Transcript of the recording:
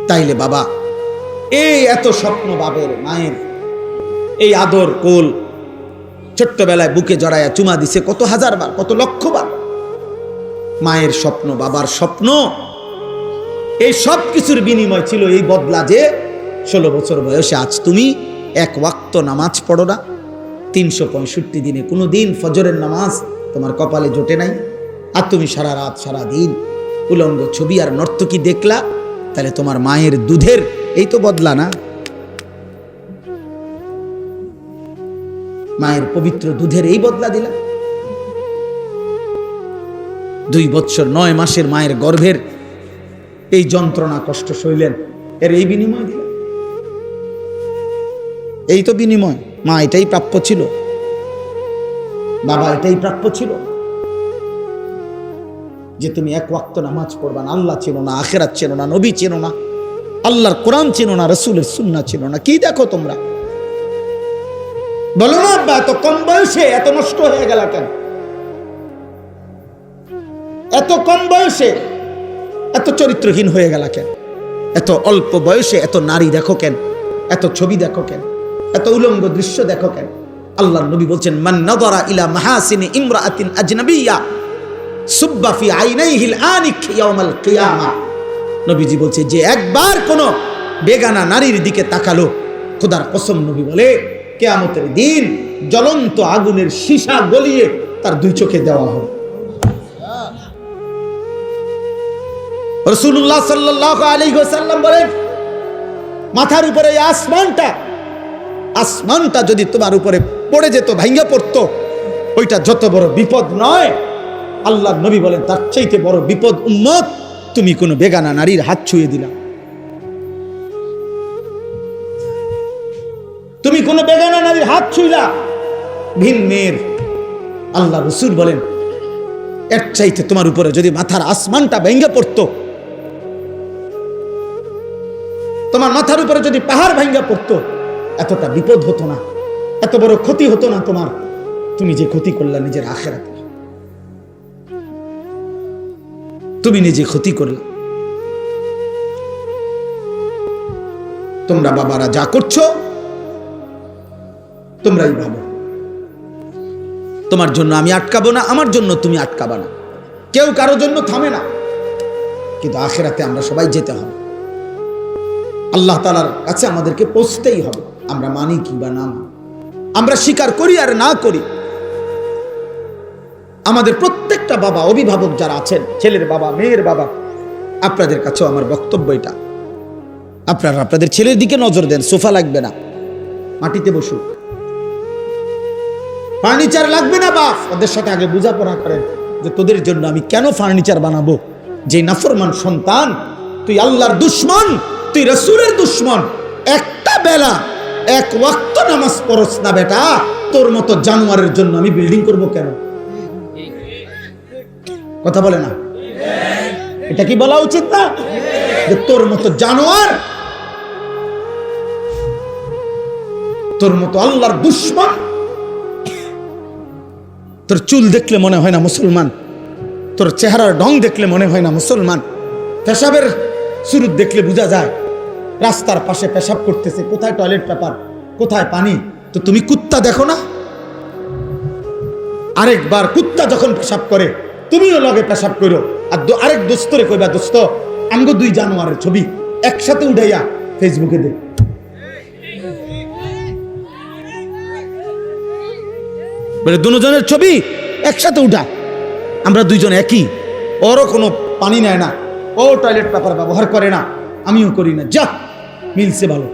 তাইলে বাবা এই এত স্বপ্ন বাবের মায়ের, এই আদর কোল, ছোট্টবেলায় বুকে জড়াইয়া চুমা দিছে কত হাজার বার, কত লক্ষ বার। মায়ের স্বপ্ন, বাবার স্বপ্ন, এই সব কিছুর বিনিময় ছিল এই বদলা যে 16 বছর বয়সে আজ তুমি এক ওয়াক্ত নামাজ পড়ো না। 365 দিনে কোনো দিন ফজরের নামাজ তোমার কপালে জোটে নাই, আর তুমি সারা রাত সারা দিন উলঙ্গ ছবি আর নর্তকী দেখলা। তাহলে তোমার মায়ের দুধের এই তো বদলা না? মায়ের পবিত্র দুধের এই বদলা দিলা? 2 বছর 9 মাসের মায়ের গর্ভের এই যন্ত্রণা কষ্ট সইলেন, এর এই বিনিময় দিলা? এই তো বিনিময়। মা এটাই প্রাপ্য ছিল, বাবা এটাই প্রাপ্য ছিল, যে তুমি এক ওয়াক্ত নামাজ পড়বা না। আল্লাহ চেনো না, আখিরাত চেনো না, নবী চেনো না, আল্লাহর কোরআন চেনো না, রাসূলের সুন্নাহ চেনো না। কি দেখো তোমরা? বলো না আব্বা, এত কম বয়সে এত নষ্ট হয়ে গেল কেন? এত কম বয়সে এত চরিত্রহীন হয়ে গেল কেন? এত অল্প বয়সে এত নারী দেখো কেন? এত ছবি দেখো কেন? এত উলঙ্গ দৃশ্য দেখো কেন? আল্লাহর নবী বলছেন, মান নাযারা ইলা মাহাসিনি ইমরাআতিন আজনাবিয়্যা সুব্বা ফি আইনাইহিল আনিক ইয়াউমাল কিয়ামা। নবীজি বলছে, যে একবার কোন বেগানা নারীর দিকে তাকালো, খোদার কসম নবী বলে কিয়ামতের দিন জ্বলন্ত আগুনের সীসা গলিয়ে তার 2 চোখে দেওয়া হবে। রাসূলুল্লাহ সাল্লাল্লাহু আলাইহি ওয়াসাল্লাম বলেন, মাথার উপরে এই আসমানটা যদি তোমার উপরে পড়ে যেত, ভাঙ্গা পড়তো, ওইটা যত বড় বিপদ নয়। আল্লাহর নবী বলেন, তার চাইতে বড় বিপদ উম্মত তুমি কোনো বেগানা নারীর হাত ছুঁয়ে দিলা। তুমি কোনো বেগানা নারীর হাত ছুঁইলা, ভিন মেয়ের। আল্লাহ রাসূল বলেন, এর চাইতে তোমার উপরে যদি মাথার আসমানটা ভেঙে পড়তো, তোমার মাথার উপরে যদি পাহাড় ভেঙে পড়তো, এতটা বিপদ হতো না, এত বড় ক্ষতি হতো না তোমার। তুমি যে ক্ষতি করলা নিজের আখিরাতে, তুমি নিজে ক্ষতি করলা। তোমরা বাবারা যা করছো তোমরাই ভাবো, তোমার জন্য আমি আটকাবো না, আমার জন্য তুমি আটকাবা না, কেউ কারোর জন্য থামে না। কিন্তু আখিরাতে আমরা সবাই যেতে হবে, আল্লাহ তাআলার কাছে আমাদেরকে পৌঁছতেই হবে। আমরা মানি কি বা না মানি, আমরা স্বীকার করি আর না করি, আমাদের প্রত্যেকটা বাবা, অভিভাবক যারা আছেন, ছেলের বাবা, মেয়ের বাবা, আপনাদের কাছেও আমার বক্তব্য এটা, আপনারা আপনাদের ছেলের দিকে নজর দেন। সোফা লাগবে না, মাটিতে বসুক। ফার্নিচার লাগবে না বাপ, ওদের সাথে আগে বোঝাপড়া করেন যে তোদের জন্য আমি কেন ফার্নিচার বানাবো। যে নাফরমান সন্তান, তুই আল্লাহর দুশ্মন, তুই রাসূলের দুশ্মন, একটা বেলা এক ওয়াক্ত নামাজ পড়ছ না বেটা, তোর মতো জানোয়ারের জন্য আমি বিল্ডিং করব কেন? কথা বলে না? এটা কি বলা উচিত না যে তোর মতো জানোয়ার, তোর মতো আল্লাহর দুশ্মন, তোর চুল দেখলে মনে হয় না মুসলমান, তোর চেহারার ঢং দেখলে মনে হয় না মুসলমান, পেশাবের শুরু দেখলে বোঝা যায় রাস্তার পাশে পেশাব করতেছে, কোথায় টয়লেট পেপার, কোথায় পানি। তো তুমি কুত্তা দেখো না? আরেকবার কুত্তা যখন পেশাব করে তুমিও লগে পেশাব করো, আর আরেক দোস্তরে কইবা, দোস্ত আমগো 2 জানোয়ারের ছবি একসাথে উঠাইয়া ফেসবুকে দে। বলে দুজনের ছবি একসাথে উঠা, আমরা 2 জন একই, ওরও কোনো পানি নেয় না, ও টয়লেট পেপার ব্যবহার করে না, আমিও করি না, যা মিলছে ভালো।